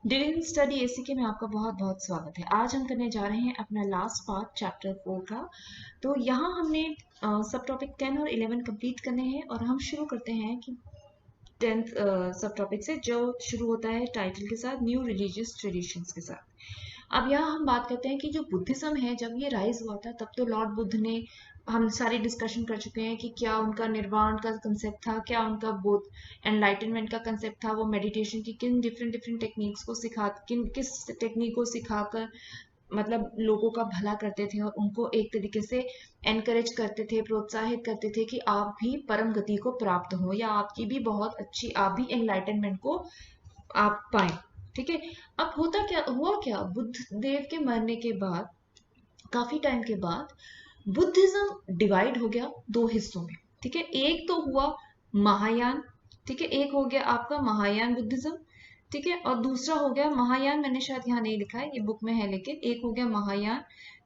Dealing study एसीके में आपका बहुत बहुत स्वागत है। आज हम करने जा रहे हैं अपना लास्ट पार्ट चैप्टर 4 का। तो यहाँ हमने सब टॉपिक 10 और 11 कंप्लीट करने हैं और हम शुरू करते हैं कि 10th सब टॉपिक से, जो शुरू होता है टाइटल के साथ न्यू रिलीजियस ट्रेडिशंस के साथ। अब यहाँ हम बात करते हैं कि जो बुद्धिज्म है, जब ये राइज हुआ था तब तो लॉर्ड बुद्ध ने, हम सारी डिस्कशन कर चुके हैं कि क्या उनका निर्वाण का कंसेप्ट था, क्या उनका बुद्ध एनलाइटनमेंट का कंसेप्ट था, वो मेडिटेशन की किन डिफरेंट डिफरेंट टेक्निक्स को किस टेक्निक को सिखाकर मतलब लोगों का भला करते थे और उनको एक तरीके से एनकरेज करते थे, प्रोत्साहित करते थे कि आप भी परम गति को प्राप्त हो या आपकी भी बहुत अच्छी, आप भी एनलाइटनमेंट को आप पाए। ठीक है। अब हुआ क्या बुद्ध देव के मरने के बाद, काफी टाइम के बाद बुद्धिज्म डिवाइड हो गया दो हिस्सों में। ठीक है। एक तो हुआ महायान। ठीक है। एक हो गया आपका महायान बुद्धिज्म। ठीक है। और दूसरा हो गया महायान, मैंने शायद यहाँ नहीं लिखा है, ये बुक में है, लेकिन एक हो गया महायान।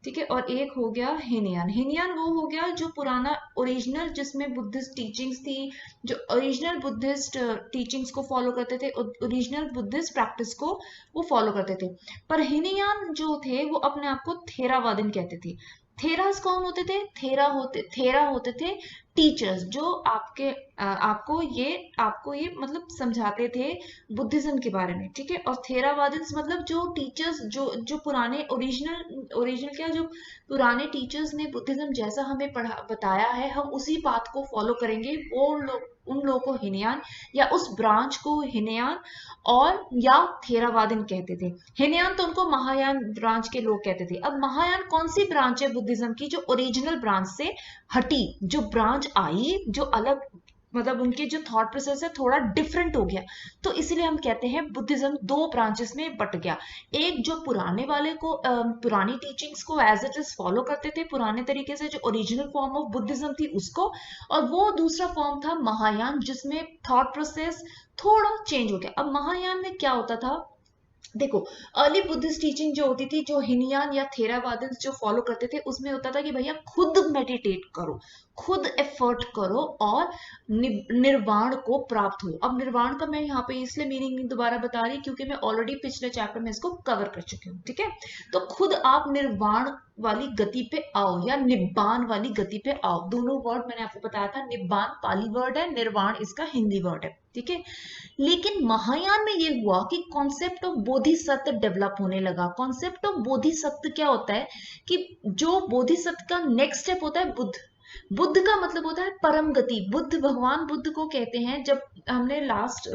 ठीक है। और एक हो गया हीनयान। हीनयान वो हो गया जो पुराना ओरिजिनल, जिसमें बुद्धिस्ट टीचिंग्स थी, जो ओरिजिनल बुद्धिस्ट टीचिंग्स को फॉलो करते थे, ओरिजिनल बुद्धिस्ट प्रैक्टिस को वो फॉलो करते थे। पर हीनयान जो थे वो अपने आप को थेरावादिन कहते थे। थेरास कौन होते थे? थेरा होते थे टीचर्स, जो आपको ये मतलब समझाते थे बुद्धिज्म के बारे में। ठीक है। और थेरावादिन्स मतलब जो टीचर्स, जो पुराने ओरिजिनल क्या, जो पुराने टीचर्स ने बुद्धिज्म जैसा हमें पढ़ा बताया है, हम उसी बात को फॉलो करेंगे, वो लोग, उन लोगों को हिनयान या उस ब्रांच को हिनयान और या थेरावादिन कहते थे। हिनयान तो उनको महायान ब्रांच के लोग कहते थे। अब महायान कौन सी ब्रांच है बुद्धिज्म की? जो ओरिजिनल ब्रांच से हटी, जो ब्रांच आई, जो अलग, मतलब उनके जो थॉट प्रोसेस है थोड़ा डिफरेंट हो गया। तो इसीलिए हम कहते हैं बुद्धिज्म दो ब्रांचेस में बट गया। एक जो पुराने वाले को पुरानी टीचिंग्स को एज इट इज फॉलो करते थे पुराने तरीके से, जो ओरिजिनल फॉर्म ऑफ बुद्धिज्म थी उसको, और वो दूसरा फॉर्म था महायान, जिसमें थॉट प्रोसेस थोड़ा चेंज हो गया। अब महायान में क्या होता था, देखो, अर्ली बुद्धिस्ट टीचिंग जो होती थी, जो हिनयान या थेरावादन जो फॉलो करते थे, उसमें होता था कि भैया खुद मेडिटेट करो, खुद एफर्ट करो और निर्वाण को प्राप्त हो। अब निर्वाण का मैं यहाँ पे इसलिए मीनिंग नहीं दोबारा बता रही क्योंकि मैं ऑलरेडी पिछले चैप्टर में इसको कवर कर चुकी हूँ। ठीक है। तो खुद आप निर्वाण वाली गति पे आओ या निब्बान वाली गति पे आओ। दोनों वर्ड मैंने आपको बताया था, निब्बान पाली वर्ड है, निर्वाण इसका हिंदी वर्ड है। ठीक है। लेकिन महायान में ये हुआ कि कॉन्सेप्ट ऑफ बोधिसत्व डेवलप होने लगा। कॉन्सेप्ट ऑफ बोधिसत्व क्या होता है कि जो बोधिसत्व का नेक्स्ट स्टेप होता है बुद्ध। बुद्ध का मतलब होता है परम गति। बुद्ध, भगवान बुद्ध को कहते हैं। जब हमने लास्ट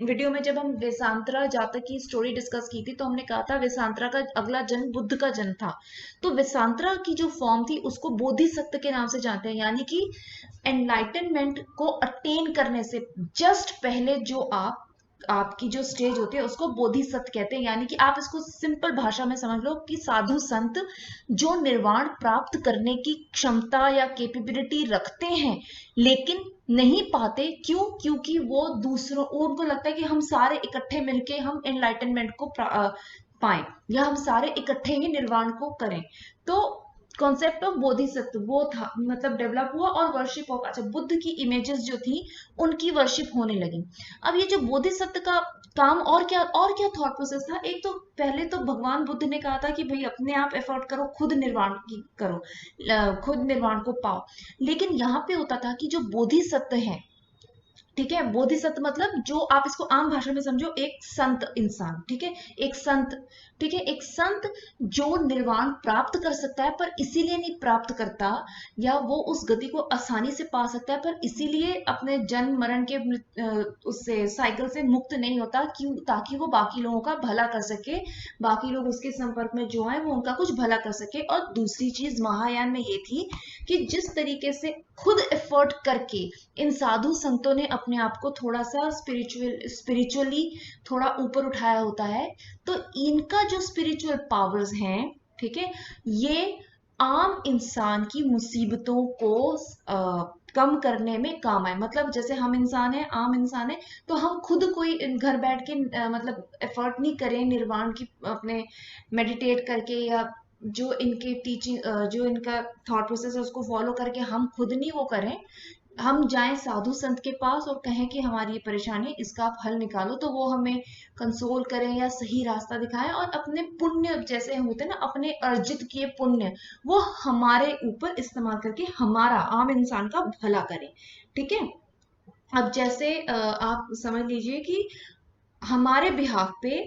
वीडियो में जब हम वेसांतरा जातक की स्टोरी डिस्कस की थी, तो हमने कहा था वेसांतरा का अगला जन्म बुद्ध का जन्म था। तो वेसांतरा की जो फॉर्म थी उसको बोधिसत्व के नाम से जानते हैं, यानी कि एनलाइटनमेंट को अटेन करने से जस्ट पहले जो आपकी जो स्टेज होती है उसको बोधिसत्व कहते हैं। यानी कि आप इसको सिंपल भाषा में समझ लो कि साधु संत जो निर्वाण प्राप्त करने की क्षमता या कैपेबिलिटी रखते हैं लेकिन नहीं पाते। क्यों? क्योंकि वो दूसरों, उनको लगता है कि हम सारे इकट्ठे मिलके हम एनलाइटनमेंट को पाए या हम सारे इकट्ठे ही निर्वाण को करें। तो कॉन्सेप्ट ऑफ बोधिसत्व वो था, मतलब डेवलप हुआ और वर्शिप ऑफ, अच्छा, बुद्ध की इमेजेस जो थी उनकी वर्शिप होने लगी। अब ये जो बोधिसत्व का काम, और क्या थॉट प्रोसेस था। एक तो पहले तो भगवान बुद्ध ने कहा था कि भाई अपने आप एफर्ट करो, खुद निर्वाण की करो, खुद निर्वाण को पाओ। लेकिन यहाँ पे होता था कि जो बोधिसत्व है, ठीक है, बोधिसत्व मतलब जो आप इसको आम भाषा में समझो, एक संत इंसान। ठीक है। एक संत, ठीक है, एक संत जो निर्वाण प्राप्त कर सकता है पर इसीलिए नहीं प्राप्त करता, या वो उस गति को आसानी से पा सकता है पर इसीलिए अपने जन्म मरण के उससे साइकिल से मुक्त नहीं होता, क्यों? ताकि वो बाकी लोगों का भला कर सके, बाकी लोग उसके संपर्क में जो है वो उनका कुछ भला कर सके। और दूसरी चीज महायान में ये थी कि जिस तरीके से खुद एफर्ट करके इन साधु संतों ने अपने आप को थोड़ा सा स्पिरिचुअली थोड़ा ऊपर उठाया होता है, तो इनका जो स्पिरिचुअल पावर्स हैं, ठीक है, ये आम इंसान की मुसीबतों को कम करने में काम आए। मतलब जैसे हम इंसान हैं, आम इंसान है, तो हम खुद कोई घर बैठ के मतलब एफर्ट नहीं करें निर्वाण की, अपने मेडिटेट करके या जो इनके टीचिंग, जो इनका थॉट प्रोसेस है उसको फॉलो करके हम खुद नहीं वो करें, हम जाएं साधु संत के पास और कहें कि हमारी ये परेशानी है, इसका आप हल निकालो, तो वो हमें कंसोल करें या सही रास्ता दिखाएं और अपने पुण्य जैसे होते हैं ना, अपने अर्जित किए पुण्य वो हमारे ऊपर इस्तेमाल करके हमारा आम इंसान का भला करें। ठीक है। अब जैसे आप समझ लीजिए कि हमारे बिहाफ पे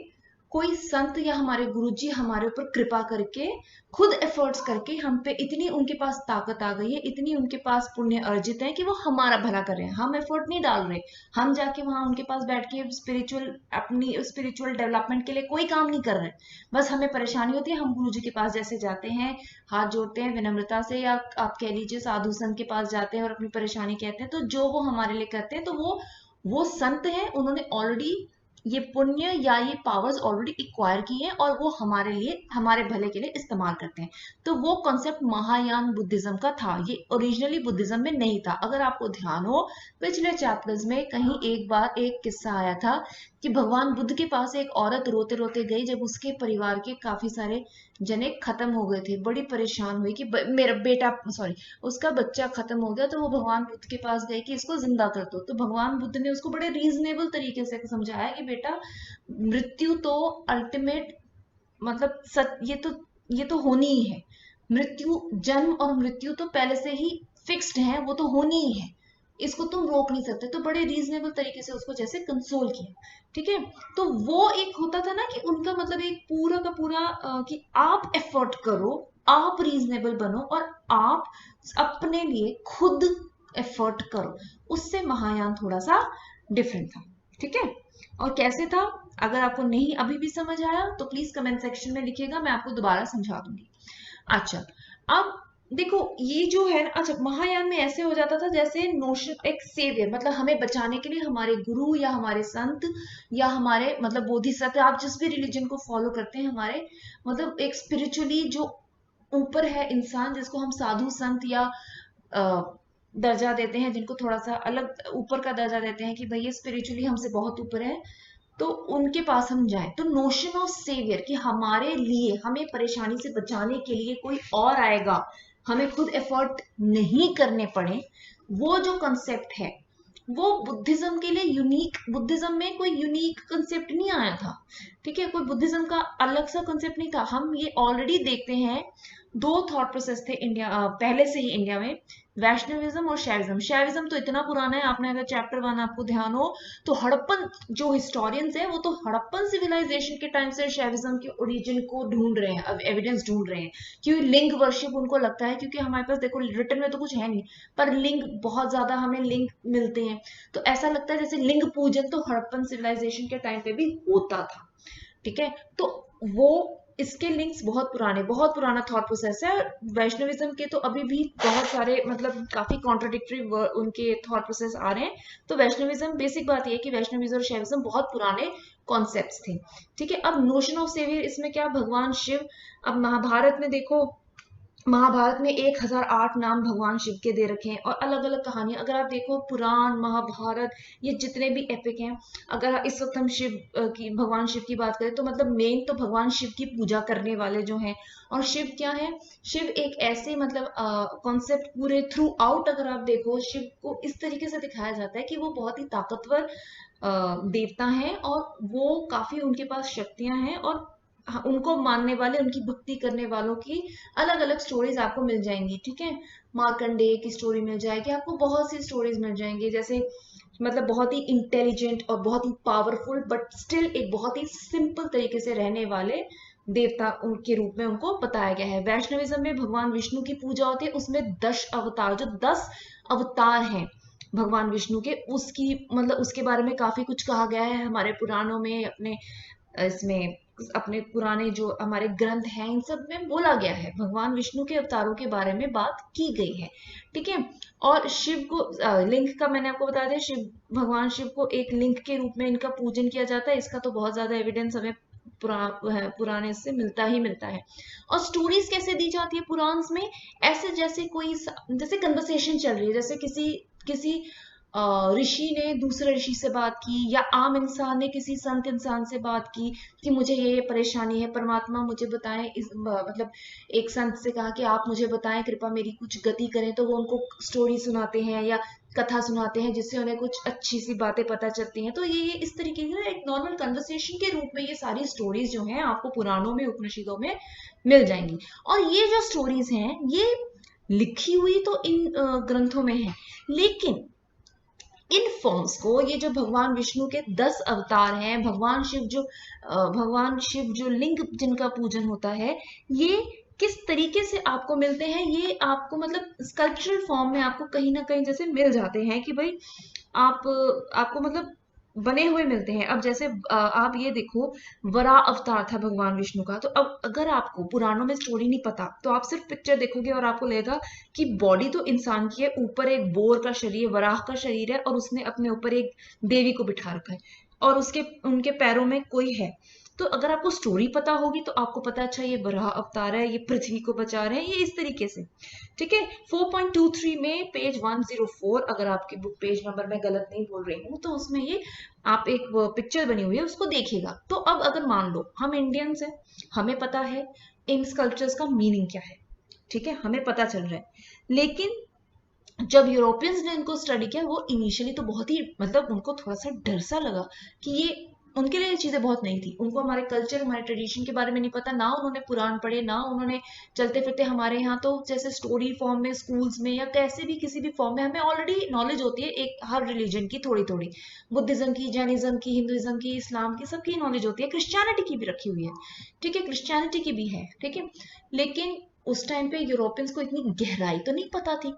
कोई संत या हमारे गुरुजी हमारे ऊपर कृपा करके खुद एफर्ट्स करके हम पे इतनी उनके पास ताकत आ गई है, इतनी उनके पास पुण्य अर्जित है कि वो हमारा भला कर रहे हैं। हम एफर्ट नहीं डाल रहे, हम जाके वहां उनके पास बैठ के स्पिरिचुअल अपनी स्पिरिचुअल डेवलपमेंट के लिए कोई काम नहीं कर रहे। बस हमें परेशानी होती है, हम गुरुजी के पास जैसे जाते हैं, हाथ जोड़ते हैं विनम्रता से, या आप कह लीजिए साधु संत के पास जाते हैं और अपनी परेशानी कहते हैं, तो जो वो हमारे लिए करते हैं, तो वो संत है, उन्होंने ऑलरेडी ये पुण्य या ये पावर्स ऑलरेडी एक्वायर की हैं और वो हमारे लिए हमारे भले के लिए इस्तेमाल करते हैं। तो वो कॉन्सेप्ट महायान बुद्धिज्म का था, ये ओरिजिनली बुद्धिज्म में नहीं था। अगर आपको ध्यान हो, पिछले चैप्टर्स में कहीं एक बार एक किस्सा आया था कि भगवान बुद्ध के पास एक औरत रोते रोते गई जब उसके परिवार के काफी सारे जने खत्म हो गए थे। बड़ी परेशान हुई कि मेरा बेटा उसका बच्चा खत्म हो गया, तो वो भगवान बुद्ध के पास गई कि इसको जिंदा कर दो। तो भगवान बुद्ध ने उसको बड़े रीजनेबल तरीके से समझाया कि बेटा मृत्यु तो अल्टीमेट मतलब ये तो होनी ही है। मृत्यु, जन्म और मृत्यु तो पहले से ही फिक्स्ड है, वो तो होनी ही है, इसको तुम रोक नहीं सकते। तो बड़े रीजनेबल तरीके से उसको जैसे कंसोल किया। ठीक है। तो वो एक होता था ना कि उनका मतलब एक पूरा का पूरा कि आप एफर्ट करो, आप रीजनेबल बनो और आप अपने लिए खुद एफर्ट करो। उससे महायान थोड़ा सा डिफरेंट था। ठीक है। और कैसे था, अगर आपको नहीं अभी भी समझ आया तो प्लीज कमेंट सेक्शन में लिखिएगा, मैं आपको दोबारा समझा दूंगी। अच्छा, अब देखो ये जो है ना, अच्छा महायान में ऐसे हो जाता था जैसे नोशन एक सेवियर, मतलब हमें बचाने के लिए हमारे गुरु या हमारे संत या हमारे मतलब बोधिसत्व, आप जिस भी रिलीजन को फॉलो करते हैं, हमारे मतलब एक स्पिरिचुअली जो ऊपर है इंसान, जिसको हम साधु संत या दर्जा देते हैं, जिनको थोड़ा सा अलग ऊपर का दर्जा देते हैं कि भाई ये स्पिरिचुअली हमसे बहुत ऊपर है, तो उनके पास हम जाएं। तो नोशन ऑफ सेवियर कि हमारे लिए, हमें परेशानी से बचाने के लिए कोई और आएगा, हमें खुद एफर्ट नहीं करने पड़े, वो जो कंसेप्ट है वो बुद्धिज्म के लिए यूनिक, बुद्धिज्म में कोई यूनिक कंसेप्ट नहीं आया था। ठीक है। कोई बुद्धिज्म का अलग सा कंसेप्ट नहीं था। हम ये ऑलरेडी देखते हैं, दो थॉट प्रोसेस थे इंडिया पहले से ही इंडिया में, वैष्णविज्म और शैविज्म। शैविज्म तो इतना पुराना है, आपने अगर चैप्टर 1 आपको ध्यान हो तो हड़प्पन जो हिस्टोरियंस है वो तो हड़प्पन सिविलाइजेशन के टाइम से शैविज्म के ओरिजिन को ढूंढ रहे हैं, अब एविडेंस ढूंढ रहे हैं। क्योंकि लिंग वर्शिप उनको लगता है, क्योंकि हमारे पास देखो रिटर्न में तो कुछ है नहीं, पर लिंग बहुत ज्यादा हमें लिंग मिलते हैं, तो ऐसा लगता है जैसे लिंग पूजन तो हड़प्पन सिविलाइजेशन के टाइम पे भी होता था। ठीक है। तो वो इसके लिंक्स बहुत पुराना थॉट प्रोसेस है। वैष्णविज्म के तो अभी भी बहुत सारे मतलब काफी कॉन्ट्राडिक्टरी उनके थॉट प्रोसेस आ रहे हैं। तो वैष्णविज्म, बेसिक बात यह है कि वैष्णविज्म और शैविज्म बहुत पुराने कॉन्सेप्ट्स थे। ठीक है। अब नोशन ऑफ सेवियर, इसमें क्या, भगवान शिव, अब महाभारत में देखो, महाभारत में 1008 नाम भगवान शिव के दे रखे हैं और अलग अलग कहानियां, अगर आप देखो पुराण महाभारत ये जितने भी एपिक हैं, अगर इस वक्त हम शिव की, भगवान शिव की बात करें तो मतलब मेन तो भगवान शिव की पूजा करने वाले जो हैं। और शिव क्या है, शिव एक ऐसे मतलब कॉन्सेप्ट पूरे थ्रू आउट, अगर आप देखो शिव को इस तरीके से दिखाया जाता है कि वो बहुत ही ताकतवर देवता है और वो काफी उनके पास शक्तियां हैं, और उनको मानने वाले, उनकी भक्ति करने वालों की अलग अलग स्टोरीज आपको मिल जाएंगी। ठीक है। मार्कंडेय की स्टोरी मिल जाएगी आपको, बहुत सी स्टोरीज मिल जाएंगी, जैसे मतलब बहुत ही इंटेलिजेंट और बहुत ही पावरफुल बट स्टिल एक बहुत ही सिंपल तरीके से रहने वाले देवता उनके रूप में उनको बताया गया है। वैष्णविज्म में भगवान विष्णु की पूजा होती है, उसमें 10 अवतार, जो 10 अवतार हैं भगवान विष्णु के, उसकी मतलब उसके बारे में काफी कुछ कहा गया है हमारे पुराणों में, अपने इसमें अपने पुराने जो हमारे ग्रंथ हैं इन सब में बोला गया है, भगवान विष्णु के अवतारों के बारे में बात की गई है। ठीक है। और शिव को लिंग का मैंने आपको बता दिया, शिव, भगवान शिव को एक लिंग के रूप में इनका पूजन किया जाता है। इसका तो बहुत ज्यादा एविडेंस हमें पुराने से मिलता है। और स्टोरीज कैसे दी जाती है पुराण में, ऐसे जैसे कोई, जैसे कन्वर्सेशन चल रही है, जैसे किसी ऋषि ने दूसरे ऋषि से बात की, या आम इंसान ने किसी संत इंसान से बात की कि मुझे ये परेशानी है, परमात्मा मुझे बताएं, मतलब एक संत से कहा कि आप मुझे बताएं, कृपा मेरी कुछ गति करें, तो वो उनको स्टोरी सुनाते हैं, या कथा सुनाते हैं जिससे उन्हें कुछ अच्छी सी बातें पता चलती हैं। तो ये इस तरीके से एक नॉर्मल कन्वर्सेशन के रूप में ये सारी स्टोरीज जो हैं आपको पुराणों में, उपनिषदों में मिल जाएंगी। और ये जो स्टोरीज हैं ये लिखी हुई तो इन ग्रंथों में है, लेकिन इन फॉर्म्स को, ये जो भगवान विष्णु के 10 अवतार हैं, भगवान शिव जो लिंग जिनका पूजन होता है, ये किस तरीके से आपको मिलते हैं, ये आपको मतलब स्कल्पचरल फॉर्म में आपको कहीं ना कहीं जैसे मिल जाते हैं कि भाई आपको मतलब बने हुए मिलते हैं। अब जैसे आप ये देखो, वराह अवतार था भगवान विष्णु का। तो अब अगर आपको पुराणों में स्टोरी नहीं पता तो आप सिर्फ पिक्चर देखोगे और आपको लगेगा कि बॉडी तो इंसान की है, ऊपर एक बोर का शरीर, वराह का शरीर है, और उसने अपने ऊपर एक देवी को बिठा रखा है और उनके पैरों में कोई है। तो अगर आपको स्टोरी पता होगी तो आपको पता, अच्छा ये वराह अवतार है, ये पृथ्वी को बचा रहे हैं, ये इस तरीके से। ठीक है, 4.23 में पेज 104, अगर आपकी बुक पेज नंबर मैं गलत नहीं बोल रही हूँ, तो उसमें ये आप एक पिक्चर बनी हुई है उसको देखिएगा। तो अब अगर मान लो हम इंडियंस हैं, हमें पता है इन स्कल्पचर्स का मीनिंग क्या है, ठीक है, हमें पता चल रहा है, लेकिन जब यूरोपियंस ने इनको स्टडी किया, वो इनिशियली तो बहुत ही मतलब उनको थोड़ा सा डर सा लगा कि ये, उनके लिए ये चीजें बहुत नई थी, उनको हमारे कल्चर, हमारे ट्रेडिशन के बारे में नहीं पता, ना उन्होंने पुराण पढ़े, ना उन्होंने चलते फिरते हमारे यहाँ तो जैसे स्टोरी फॉर्म में स्कूल्स में या कैसे भी किसी भी फॉर्म में हमें ऑलरेडी नॉलेज होती है एक हर रिलीजन की थोड़ी थोड़ी, बुद्धिज्म की, जैनिज्म की, हिंदुइज्म की, इस्लाम की, सबकी नॉलेज होती है, क्रिश्चियनिटी की भी रखी हुई है, ठीक है, क्रिश्चियनिटी की भी है, ठीक है। लेकिन उस टाइम पे यूरोपियंस को इतनी गहराई तो नहीं पता थी,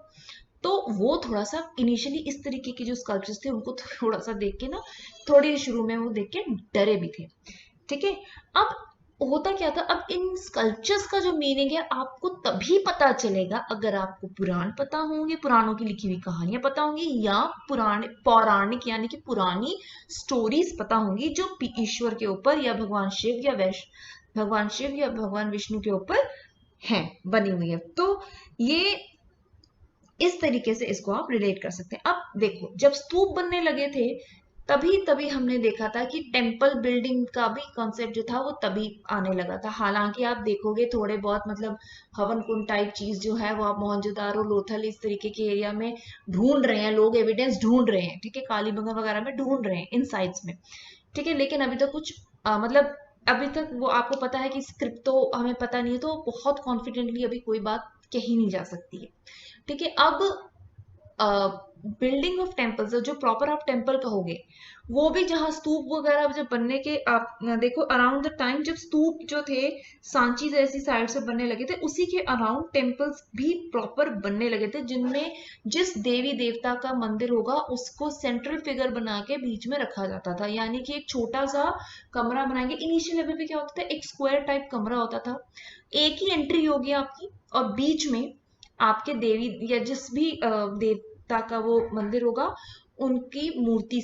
तो वो थोड़ा सा इनिशियली इस तरीके के जो स्कल्पचर्स थे उनको थोड़ा सा देख के ना, थोड़ी शुरू में वो देख के डरे भी थे, ठीक है। अब होता क्या था, अब इन स्कल्पचर्स का जो मीनिंग है आपको तभी पता चलेगा अगर आपको पुराण पता होंगे, पुराणों की लिखी हुई कहानियां पता होंगी, या पौराणिक यानी कि पुरानी स्टोरीज पता होंगी जो ईश्वर के ऊपर या भगवान शिव या भगवान विष्णु के ऊपर है, बनी हुई है। तो ये इस तरीके से इसको आप रिलेट कर सकते हैं। अब देखो, जब स्तूप बनने लगे थे तभी हमने देखा था कि टेम्पल बिल्डिंग का भी कॉन्सेप्ट जो था वो तभी आने लगा था। हालांकि आप देखोगे थोड़े बहुत मतलब हवन कुंड टाइप चीज जो है वो आप मोहनजोदारो, लोथल, इस तरीके के एरिया में ढूंढ रहे हैं, लोग एविडेंस ढूंढ रहे हैं, ठीक है, कालीबंगा वगैरह में ढूंढ रहे हैं इन साइट्स में, ठीक है। लेकिन अभी तो कुछ मतलब अभी तक वो आपको पता है कि स्क्रिप्ट तो हमें पता नहीं है, तो बहुत कॉन्फिडेंटली अभी कोई बात कही नहीं जा सकती है, ठीक है। अब बिल्डिंग ऑफ टेम्पल्स, जो प्रॉपर आप टेम्पल कहोगे, वो भी जहाँ स्तूप वगैरह जब बनने के, आप देखो अराउंड द टाइम जब स्तूप जो थे सांची जैसी साइड से बनने लगे थे, उसी के अराउंड टेम्पल्स भी प्रॉपर बनने लगे थे, जिनमें जिस देवी देवता का मंदिर होगा उसको सेंट्रल फिगर बना के बीच में रखा जाता था, यानी कि एक छोटा सा कमरा बनाएंगे। इनिशियल लेवल पे क्या होता था, एक स्क्वायर टाइप कमरा होता था, एक ही एंट्री होगी आपकी, और बीच में आपके देवी या जिस भी देवता का वो मंदिर होगा उनकी मूर्ति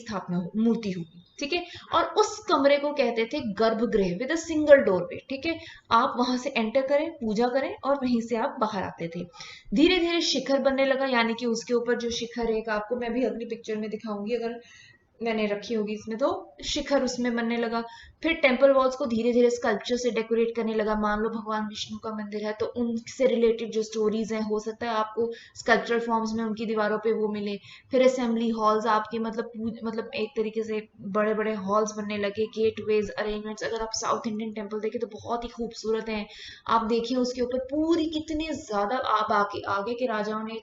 होगी, ठीक है। और उस कमरे को कहते थे गर्भगृह विद अ सिंगल डोर वे, ठीक है। आप वहां से एंटर करें, पूजा करें, और वहीं से आप बाहर आते थे। धीरे धीरे शिखर बनने लगा, यानी कि उसके ऊपर जो शिखर है, आपको मैं भी अगली पिक्चर में दिखाऊंगी अगर मैंने रखी होगी इसमें, तो शिखर उसमें बनने लगा। फिर टेम्पल वॉल्स को धीरे धीरे स्कल्पचर से डेकोरेट करने लगा। मान लो भगवान विष्णु का मंदिर है तो उनसे रिलेटेड जो स्टोरीज हैं, हो सकता है आपको स्कल्पचरल फॉर्म्स में उनकी दीवारों पे वो मिले। फिर असेंबली हॉल्स आपके मतलब एक तरीके से बड़े बड़े हॉल्स बनने लगे, गेटवेज अरेंजमेंट्स। अगर आप साउथ इंडियन टेम्पल देखें तो बहुत ही खूबसूरत हैं, आप देखिए उसके ऊपर पूरी कितने ज्यादा आप आगे के राजाओं ने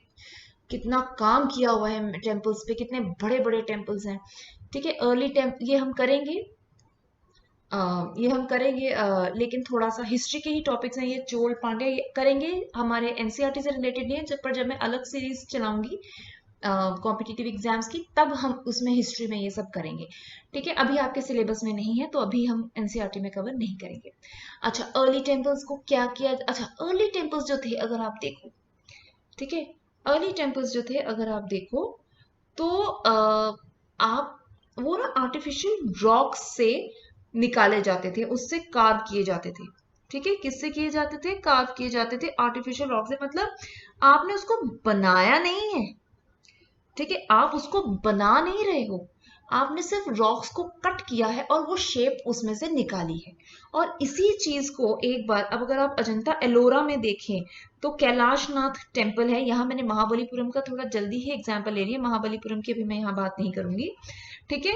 कितना काम किया हुआ है टेम्पल्स पे, कितने बड़े बड़े टेम्पल्स हैं, ठीक है। ये हम करेंगे, लेकिन थोड़ा सा हिस्ट्री के ही टॉपिक्स हैं ये, चोल पांड्या, ये करेंगे, हमारे एनसीईआरटी से रिलेटेड नहीं है। जब मैं अलग सीरीज चलाऊंगी कॉम्पिटिटिव एग्जाम्स की, तब हम उसमें हिस्ट्री में ये सब करेंगे, ठीक है। अभी आपके सिलेबस में नहीं है तो अभी हम एनसीईआरटी में कवर नहीं करेंगे। अच्छा, अर्ली टेम्पल्स को क्या किया, अच्छा अर्ली टेम्पल्स जो थे अगर आप देखो, ठीक है, अर्ली टेम्पल्स जो थे अगर आप देखो तो आप वो ना आर्टिफिशियल रॉक्स से निकाले जाते थे, उससे कार्व किए जाते थे, ठीक है। किससे किए जाते थे, कार्व किए जाते थे आर्टिफिशियल रॉक से, मतलब आपने उसको बनाया नहीं है, ठीक है, आप उसको बना नहीं रहे हो, आपने सिर्फ रॉक्स को कट किया है और वो शेप उसमें से निकाली है। और इसी चीज को एक बार अब अगर आप अजंता एलोरा में देखें तो कैलाशनाथ टेम्पल है। यहाँ मैंने महाबलीपुरम का थोड़ा जल्दी ही एग्जाम्पल ले लिया, महाबलीपुरम की अभी मैं यहाँ बात नहीं करूंगी, ठीक है,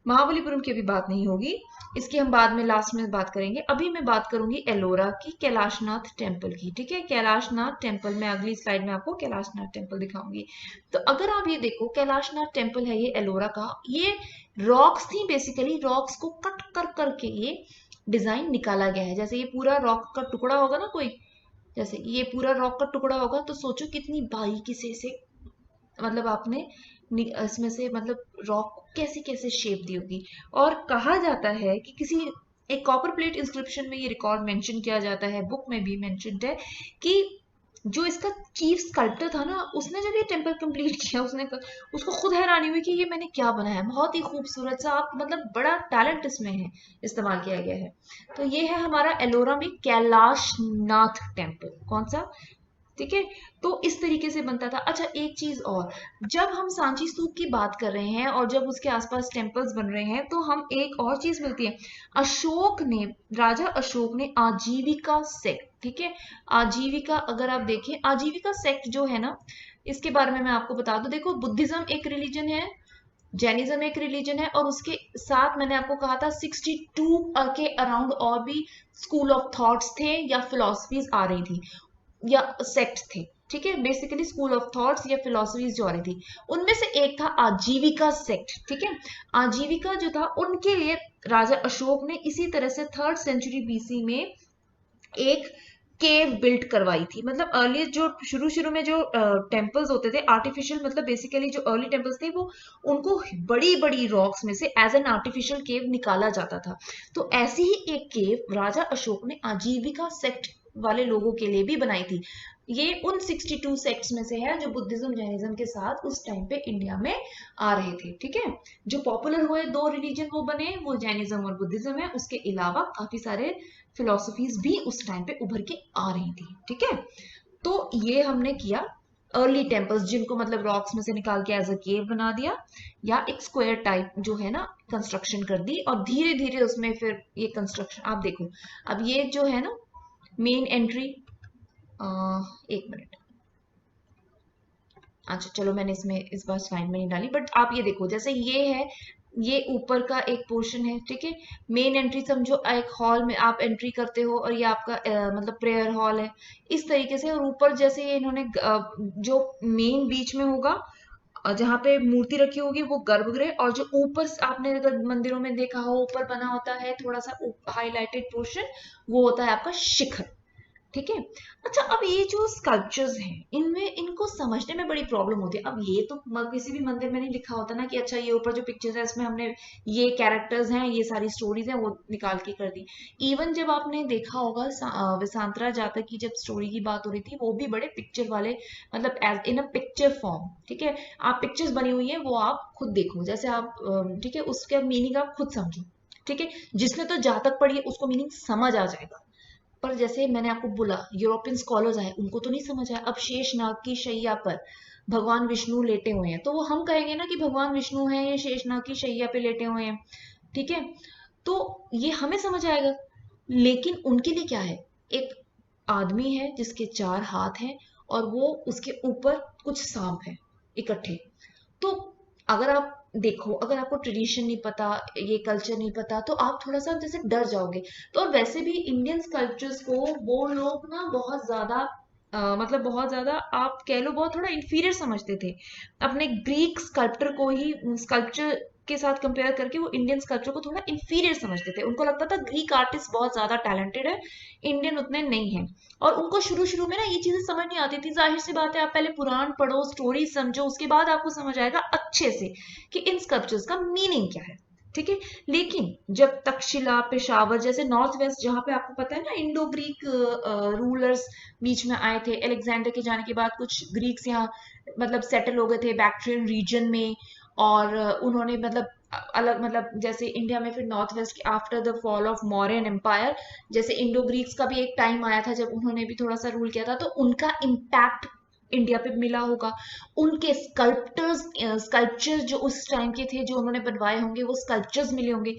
महाबलीपुरम की अभी बात नहीं होगी, इसकी हम बाद में लास्ट में बात करेंगे। अभी मैं बात करूंगी एलोरा की, कैलाशनाथ टेम्पल की, ठीक है। कैलाशनाथ टेम्पल मैं अगली स्लाइड में आपको कैलाशनाथ टेम्पल दिखाऊंगी। तो अगर आप ये देखो कैलाशनाथ टेम्पल है ये एलोरा का, ये रॉक्स थी बेसिकली, रॉक्स को कट कर करके ये डिजाइन निकाला गया है। जैसे ये पूरा रॉक का टुकड़ा होगा ना कोई, जैसे ये पूरा रॉक का टुकड़ा होगा, तो सोचो कितनी बारीकी से इसे मतलब आपने इसमें से मतलब रॉक को कैसे कैसे शेप दी होगी। और कहा जाता है कि किसी एक कॉपर प्लेट इंस्क्रिप्शन में ये रिकॉर्ड मेंशन किया जाता है, बुक में भी मेंशन्ड है, कि जो इसका चीफ स्कल्प्टर था ना, उसने जब ये टेम्पल कंप्लीट किया उसको खुद हैरानी हुई कि ये मैंने क्या बनाया, बहुत ही खूबसूरत सा, आप मतलब बड़ा टैलेंट इसमें है इस्तेमाल किया गया है। तो ये है हमारा एलोरा में कैलाशनाथ टेम्पल, कौन सा, ठीक है। तो इस तरीके से बनता था। अच्छा एक चीज और, जब हम सांची स्तूप की बात कर रहे हैं और जब उसके आसपास टेम्पल्स बन रहे हैं, तो हम एक और चीज मिलती है, अशोक ने, राजा अशोक ने आजीविका सेक्ट, ठीक है, आजीविका, अगर आप देखें आजीविका सेक्ट जो है ना, इसके बारे में मैं आपको बता दूं। देखो बुद्धिज्म एक रिलीजन है, जैनिज्म एक रिलीजन है, और उसके साथ मैंने आपको कहा था 62 के अराउंड और भी स्कूल ऑफ थॉट्स थे या फिलोसफीज आ रही थी या सेक्ट्स थे, ठीक है, बेसिकली स्कूल ऑफ थॉट्स या फिलोसफीज जो आ रही थी, उनमें से एक था आजीविका सेक्ट, ठीक है। आजीविका जो था, उनके लिए राजा अशोक ने इसी तरह से 3rd सेंचुरी बीसी में एक केव बिल्ट करवाई थी। मतलब अर्ली जो शुरू में जो टेम्पल्स होते थे आर्टिफिशियल, मतलब बेसिकली जो अर्ली टेम्पल्स थे वो उनको बड़ी बड़ी रॉक्स में से एज एन आर्टिफिशियल केव निकाला जाता था। तो ऐसी ही एक केव राजा अशोक ने आजीविका सेक्ट वाले लोगों के लिए भी बनाई थी। ये उन 62 सेक्ट्स में से है जो बुद्धिज्म जैनिज्म के साथ उस टाइम पे इंडिया में आ रहे थे, ठीक है। जो पॉपुलर हुए 2 रिलीजन वो बने, वो जैनिज्म और बुद्धिज्म है। उसके अलावा काफी सारे फिलोसफीज भी उस टाइम पे उभर के आ रही थी, ठीक है। तो ये हमने किया अर्ली टेम्पल्स, जिनको मतलब रॉक्स में से निकाल के एज अ केव बना दिया या एक स्क्वायर टाइप जो है ना कंस्ट्रक्शन कर दी, और धीरे धीरे उसमें फिर ये कंस्ट्रक्शन, आप देखो अब ये जो है ना मेन एंट्री, एक मिनट, अच्छा चलो मैंने इसमें इस बार स्लाइड में नहीं डाली, बट आप ये देखो जैसे ये है, ये ऊपर का एक पोर्शन है, ठीक है। मेन एंट्री समझो एक हॉल में आप एंट्री करते हो और ये आपका मतलब प्रेयर हॉल है इस तरीके से। और ऊपर जैसे ये इन्होंने जो मेन बीच में होगा जहाँ पे मूर्ति रखी होगी वो गर्भगृह, और जो ऊपर आपने अगर मंदिरों में देखा हो ऊपर बना होता है थोड़ा सा हाईलाइटेड पोर्शन, वो होता है आपका शिखर, ठीक है। अच्छा अब ये जो स्कल्पचर्स हैं इनमें इनको समझने में बड़ी प्रॉब्लम होती है। अब ये तो किसी भी मंदिर में नहीं लिखा होता ना कि अच्छा ये ऊपर जो पिक्चर्स है इसमें हमने ये कैरेक्टर्स हैं, ये सारी स्टोरीज हैं, वो निकाल के कर दी। इवन जब आपने देखा होगा विसांतरा जातक की जब स्टोरी की बात हो रही थी, वो भी बड़े पिक्चर वाले, मतलब as in a picture form, ठीक है। आप पिक्चर्स बनी हुई है वो आप खुद देखो, जैसे आप ठीक है उसका मीनिंग आप खुद समझो, ठीक है। जिसने तो जातक पढ़ी है उसको मीनिंग समझ आ जाएगा, पर जैसे मैंने आपको बोला यूरोपियन स्कॉलर्स आए उनको तो नहीं समझ आया। अब शेषनाग की शैया पर भगवान विष्णु लेटे हुए हैं, तो वो हम कहेंगे ना कि भगवान विष्णु है ये शेषनाग की शैया पे लेटे हुए हैं, ठीक है। तो ये हमें समझ आएगा, लेकिन उनके लिए क्या है, एक आदमी है जिसके 4 हाथ हैं और वो उसके ऊपर कुछ सांप है इकट्ठे। तो अगर आप देखो, अगर आपको ट्रेडिशन नहीं पता, ये कल्चर नहीं पता, तो आप थोड़ा सा जैसे डर जाओगे। तो और वैसे भी इंडियन स्कल्पचर्स को वो लोग ना बहुत ज्यादा मतलब बहुत ज्यादा आप कह लो बहुत थोड़ा इंफीरियर समझते थे। अपने ग्रीक स्कल्प्टर को ही स्कल्पचर के साथ कंपेयर करके वो इंडियन स्कल्पचर को थोड़ा इंफीरियर समझते थे। उनको लगता था ग्रीक आर्टिस्ट बहुत ज्यादा टैलेंटेड है, इंडियन उतने नहीं है। और उनको शुरू शुरू में ना ये चीजें समझ नहीं आती थी। जाहिर सी बात है आप पहले पुराण पढ़ो, स्टोरी समझो, उसके बाद आपको समझ आएगा अच्छे से कि इन स्कल्पचर्स का मीनिंग क्या है, ठीक है। लेकिन जब तक्षशिला, पेशावर जैसे नॉर्थ वेस्ट, जहाँ पे आपको पता है ना इंडो ग्रीक रूलर्स बीच में आए थे, अलेक्जेंडर के जाने के बाद कुछ ग्रीक्स यहाँ मतलब सेटल हो गए थे बैक्ट्रियन रीजन में, और उन्होंने मतलब अलग मतलब जैसे इंडिया में फिर north west after the fall of Mauryan empire, जैसे इंडो ग्रीक्स का भी एक टाइम आया था जब उन्होंने भी थोड़ा सा रूल किया था, तो उनका इम्पैक्ट इंडिया पे मिला होगा, उनके स्कल्पचर्स जो उस टाइम के थे जो उन्होंने बनवाए होंगे, वो स्कल्पचर्स मिले होंगे,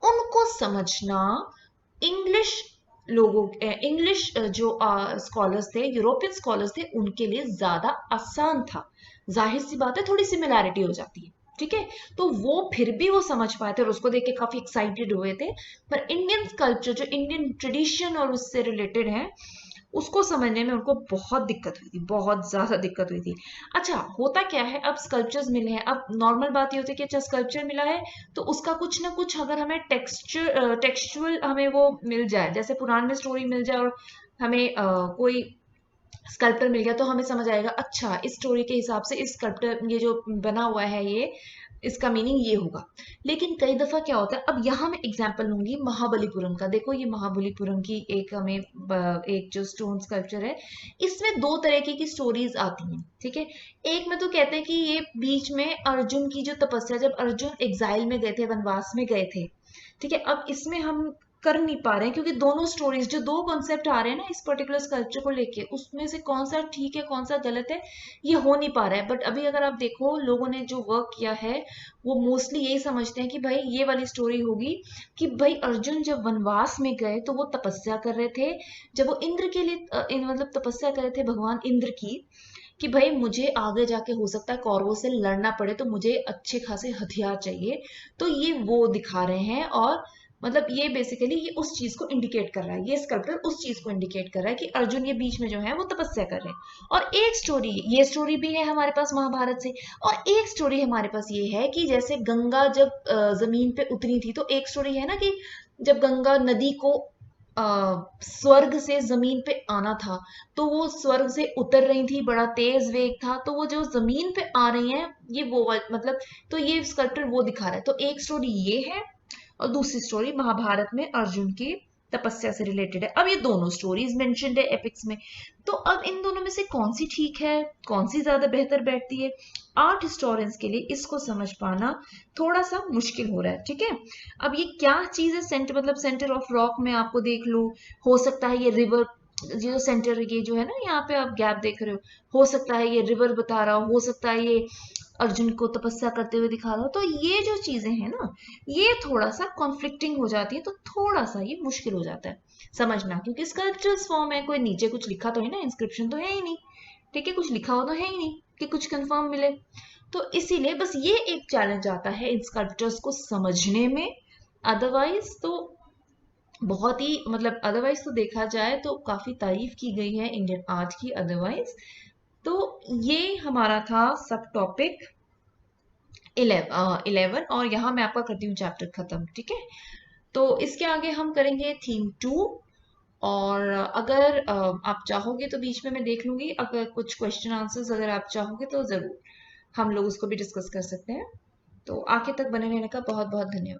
उनको समझना इंग्लिश लोगों इंग्लिश जो स्कॉलर्स थे, यूरोपियन स्कॉलर्स थे, उनके लिए ज्यादा आसान था। जाहिर सी बात है थोड़ी सिमिलैरिटी हो जाती है, ठीक है, तो वो फिर भी वो समझ पाए थे और उसको देख के काफी एक्साइटेड हुए थे। पर इंडियन कल्चर जो इंडियन ट्रेडिशन और उससे रिलेटेड है, उसको समझने में उनको बहुत दिक्कत हुई थी, बहुत ज्यादा दिक्कत हुई थी। अच्छा होता क्या है, अब स्कल्पचर्स मिले हैं, अब नॉर्मल बात ये होती है कि अच्छा स्कल्पचर मिला है तो उसका कुछ ना कुछ अगर हमें टेक्सचुअल हमें वो मिल जाए, जैसे पुराण में स्टोरी मिल जाए और हमें कोई स्कल्पटर मिल गया, तो हमें समझ आएगा अच्छा इस स्टोरी के हिसाब से इस स्कल्पटर ये जो बना हुआ है ये इसका मीनिंग ये होगा। लेकिन कई दफा क्या होता है, अब यहाँ मैं एग्जांपल लूंगी महाबलीपुरम का। देखो ये महाबलीपुरम की एक हमें एक जो स्टोन स्कल्पचर है, इसमें दो तरीके की स्टोरीज आती हैं, ठीक है। एक में तो कहते हैं कि ये बीच में अर्जुन की जो तपस्या, जब अर्जुन एग्जाइल में गए थे, वनवास में गए थे, ठीक है। अब इसमें हम कर नहीं पा रहे हैं क्योंकि दोनों स्टोरीज जो दो कॉन्सेप्ट आ रहे हैं ना इस पर्टिकुलर स्कल्पचर को लेके, उसमें से कौन सा ठीक है कौन सा गलत है ये हो नहीं पा रहा है। बट अभी अगर आप देखो लोगों ने जो वर्क किया है वो मोस्टली यही समझते हैं कि भाई ये वाली स्टोरी होगी कि भाई अर्जुन जब वनवास में गए तो वो तपस्या कर रहे थे, जब वो इंद्र के लिए मतलब तपस्या कर रहे थे भगवान इंद्र की, कि भाई मुझे आगे जाके हो सकता है कौरवों से लड़ना पड़े तो मुझे अच्छे खासे हथियार चाहिए, तो ये वो दिखा रहे हैं। और मतलब ये बेसिकली ये उस चीज को इंडिकेट कर रहा है, ये स्कल्पचर उस चीज को इंडिकेट कर रहा है कि अर्जुन ये बीच में जो है वो तपस्या कर रहे हैं। और एक स्टोरी, ये स्टोरी भी है हमारे पास महाभारत से, और एक स्टोरी हमारे पास ये है कि जैसे गंगा जब जमीन पे उतरी थी, तो एक स्टोरी है ना कि जब गंगा नदी को स्वर्ग से जमीन पे आना था, तो वो स्वर्ग से उतर रही थी, बड़ा तेज वेग था, तो वो जो जमीन पे आ रही है ये वो मतलब, तो ये स्कल्पचर वो दिखा रहा है। तो एक स्टोरी ये है और दूसरी स्टोरी महाभारत में अर्जुन की तपस्या से रिलेटेड है। अब ये दोनों स्टोरीज मेंशन्ड है एपिक्स में, तो अब इन दोनों में से कौन सी ठीक है, कौन सी ज्यादा बेहतर बैठती है, आर्ट हिस्टोरियंस के लिए इसको समझ पाना थोड़ा सा मुश्किल हो रहा है, ठीक है। अब ये क्या चीज है, सेंटर मतलब सेंटर ऑफ रॉक में आपको देख लो, हो सकता है ये रिवर जो सेंटर ये जो है ना यहाँ पे आप गैप देख रहे हो सकता है ये रिवर बता रहा हो सकता है ये अर्जुन को तपस्या करते हुए दिखा रहा हो। तो ये जो चीजें हैं ना ये थोड़ा सा कॉन्फ्लिक्टिंग हो जाती है, तो थोड़ा सा ये मुश्किल हो जाता है समझना, क्योंकि स्कल्पचर्स फॉर्म है, कोई नीचे कुछ लिखा तो है ना, इंस्क्रिप्शन तो है ही नहीं, ठीक है, कुछ लिखा हो तो है ही नहीं कि कुछ कंफर्म मिले। तो इसीलिए बस ये एक चैलेंज आता है इन स्कल्पचर्स को समझने में। अदरवाइज तो बहुत ही मतलब अदरवाइज तो देखा जाए तो काफी तारीफ की गई है इंडियन आर्ट की अदरवाइज। तो ये हमारा था सब टॉपिक 11 और यहाँ मैं आपका करती हूँ चैप्टर खत्म, ठीक है। तो इसके आगे हम करेंगे थीम 2, और अगर आप चाहोगे तो बीच में मैं देख लूंगी, अगर कुछ क्वेश्चन आंसर्स अगर आप चाहोगे तो जरूर हम लोग उसको भी डिस्कस कर सकते हैं। तो आगे तक बने रहने का बहुत बहुत धन्यवाद।